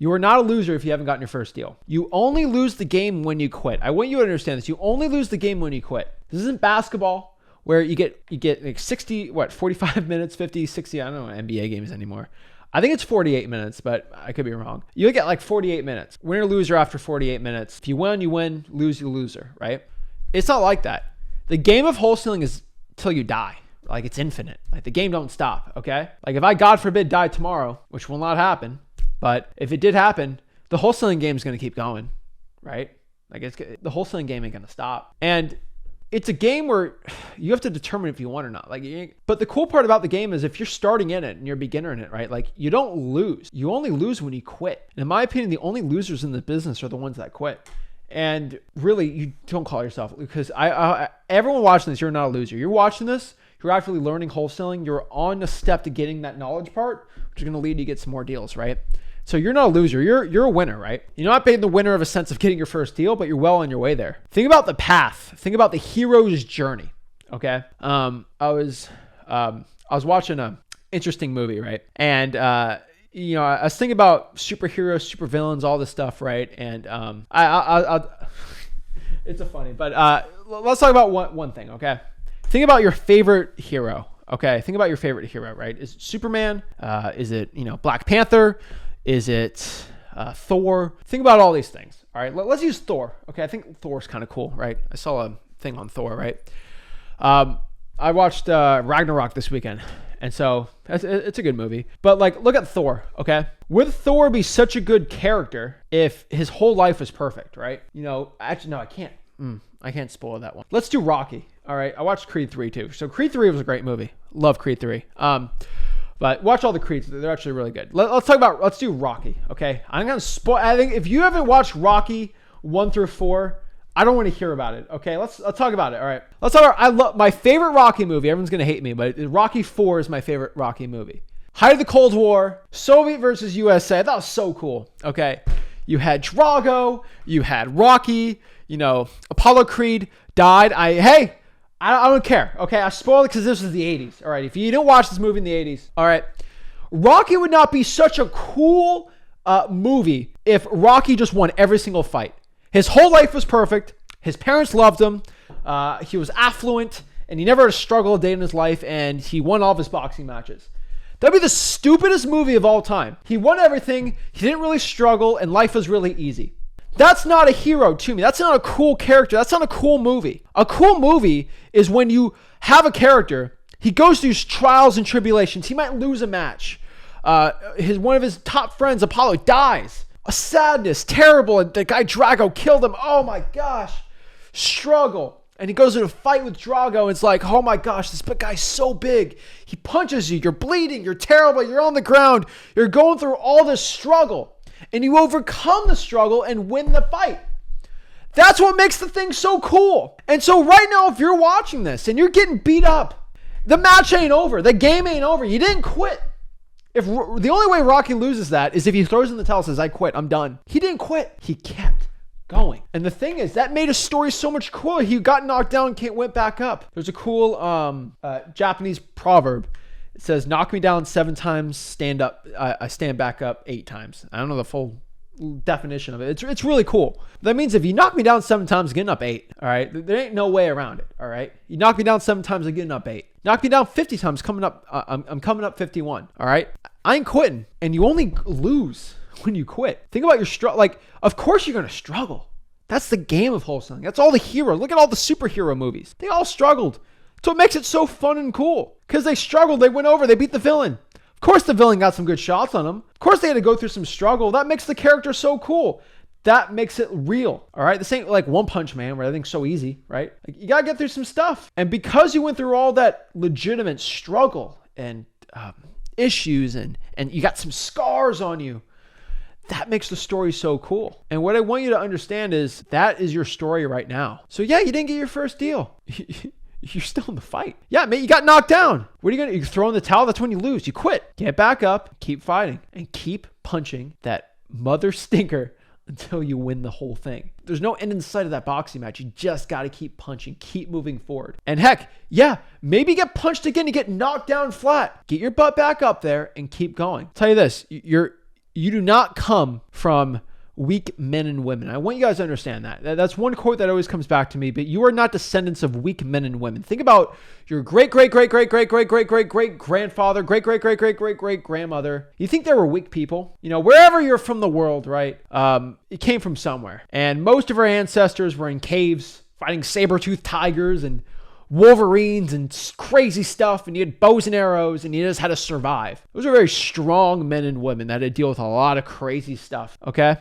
You are not a loser if you haven't gotten your first deal. You only lose the game when you quit. I want you to understand this. You only lose the game when you quit. This isn't basketball where you get like 45 minutes, 50, 60, I don't know NBA games anymore. I think it's 48 minutes, but I could be wrong. You get like 48 minutes. Winner, loser after 48 minutes. If you win, you win. Lose, you loser, right? It's not like that. The game of wholesaling is till you die. Like it's infinite. Like the game don't stop, okay? Like if I, God forbid, die tomorrow, which will not happen, but if it did happen, the wholesaling game is going to keep going, right? Like the wholesaling game ain't going to stop. And it's a game where you have to determine if you won or not. But the cool part about the game is if you're starting in it and you're a beginner in it, right? Like you don't lose. You only lose when you quit. And in my opinion, the only losers in the business are the ones that quit. And really, you don't call yourself, because everyone watching this, you're not a loser. You're watching this, you're actually learning wholesaling. You're on a step to getting that knowledge part, which is going to lead you to get some more deals, right? So you're not a loser. You're a winner, right? You're not being the winner of a sense of getting your first deal, but you're well on your way there. Think about the path. Think about the hero's journey. Okay. I was watching a interesting movie, right? And I was thinking about superheroes, supervillains, all this stuff, right? And it's a funny, but let's talk about one thing, okay? Think about your favorite hero. Okay. Think about your favorite hero, right? Is it Superman? Is it Black Panther? Is it Thor? Think about all these things. All right, let's use Thor. Okay, I think Thor's kind of cool, right? I saw a thing on Thor, right? I watched Ragnarok this weekend, and so it's a good movie. But like, look at Thor. Okay, would Thor be such a good character if his whole life was perfect, right? Actually, no, I can't. I can't spoil that one. Let's do Rocky. All right, I watched Creed 3 too. So Creed 3 was a great movie. Love Creed 3. But watch all the Creeds. They're actually really good. Let's do Rocky, okay? I'm going to spoil. I think if you haven't watched Rocky 1 through 4, I don't want to hear about it, okay? Let's talk about it, all right? Let's talk about, I love my favorite Rocky movie. Everyone's going to hate me, but Rocky 4 is my favorite Rocky movie. Height of the Cold War, Soviet versus USA. That was so cool, okay? You had Drago, you had Rocky, Apollo Creed died. I don't care. Okay, I spoiled it because this was the 80s. All right, if you didn't watch this movie in the 80s, all right, Rocky would not be such a cool movie if Rocky just won every single fight. His whole life was perfect. His parents loved him. He was affluent, and he never had a struggle a day in his life, and he won all of his boxing matches. That'd be the stupidest movie of all time. He won everything. He didn't really struggle, and life was really easy. That's not a hero to me. That's not a cool character. That's not a cool movie. A cool movie is when you have a character, he goes through trials and tribulations. He might lose a match. One of his top friends, Apollo, dies. A sadness, terrible. And the guy Drago killed him. Oh my gosh. Struggle. And he goes in a fight with Drago. And it's like, oh my gosh, this guy's so big. He punches you. You're bleeding. You're terrible. You're on the ground. You're going through all this struggle. And you overcome the struggle and win the fight. That's what makes the thing so cool. And so right now, if you're watching this and you're getting beat up, the match ain't over. The game ain't over. You didn't quit. The only way Rocky loses that is if he throws in the towel and says, I quit, I'm done. He didn't quit. He kept going. And the thing is, that made his story so much cooler. He got knocked down and went back up. There's a cool Japanese proverb. It says, knock me down 7 times, I stand back up 8 times. I don't know the full definition of it. It's really cool. That means if you knock me down 7 times, getting up 8. All right. There ain't no way around it. All right. You knock me down 7 times, I'm getting up 8. Knock me down 50 times, I'm coming up 51. All right. I ain't quitting. And you only lose when you quit. Think about your struggle. Like, of course you're going to struggle. That's the game of wholesaling. That's all the heroes. Look at all the superhero movies. They all struggled. So it makes it so fun and cool. Because they struggled. They went over. They beat the villain. Of course the villain got some good shots on him. Of course they had to go through some struggle. That makes the character so cool. That makes it real. All right. This ain't like One Punch Man where everything's so easy, right? Like, you got to get through some stuff. And because you went through all that legitimate struggle and issues and you got some scars on you, that makes the story so cool. And what I want you to understand is that is your story right now. So yeah, you didn't get your first deal. You're still in the fight. Yeah, mate, you got knocked down. What are you going to, you throw in the towel? That's when you lose. You quit. Get back up, keep fighting, and keep punching that mother stinker until you win the whole thing. There's no end in sight of that boxing match. You just got to keep punching, keep moving forward. And heck, yeah, maybe get punched again, you get knocked down flat. Get your butt back up there and keep going. I'll tell you this, You do not come from weak men and women. I want you guys to understand that. That's one quote that always comes back to me, but you are not descendants of weak men and women. Think about your great-great-great-great-great-great-great-great-grandfather, great-great-great-great-great-great-grandmother. You think they were weak people? You know, wherever you're from the world, right? It came from somewhere. And most of our ancestors were in caves fighting saber-toothed tigers and wolverines and crazy stuff, and you had bows and arrows, and you just had to survive. Those are very strong men and women that had to deal with a lot of crazy stuff, okay?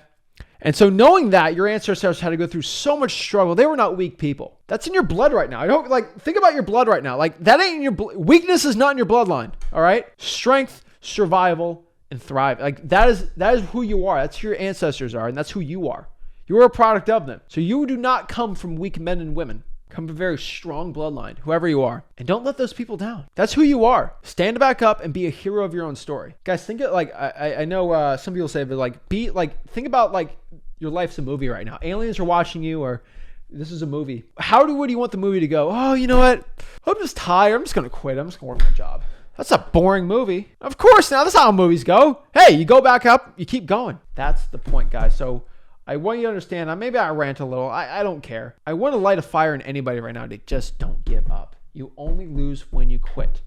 And so knowing that your ancestors had to go through so much struggle, they were not weak people. That's in your blood right now. I don't think about your blood right now. Like that ain't in your weakness is not in your bloodline. All right. Strength, survival, and thrive. Like that is who you are. That's who your ancestors are. And that's who you are. You are a product of them. So you do not come from weak men and women. Come from a very strong bloodline, whoever you are. And don't let those people down. That's who you are. Stand back up and be a hero of your own story. Guys, think it like, I know some people say, but like, think about like your life's a movie right now. Aliens are watching you, or this is a movie. Would you want the movie to go? Oh, you know what? I'm just tired. I'm just going to quit. I'm just going to work my job. That's a boring movie. Of course, now that's how movies go. Hey, you go back up, you keep going. That's the point, guys. So I want you to understand, maybe I rant a little. I don't care. I want to light a fire in anybody right now to just don't give up. You only lose when you quit.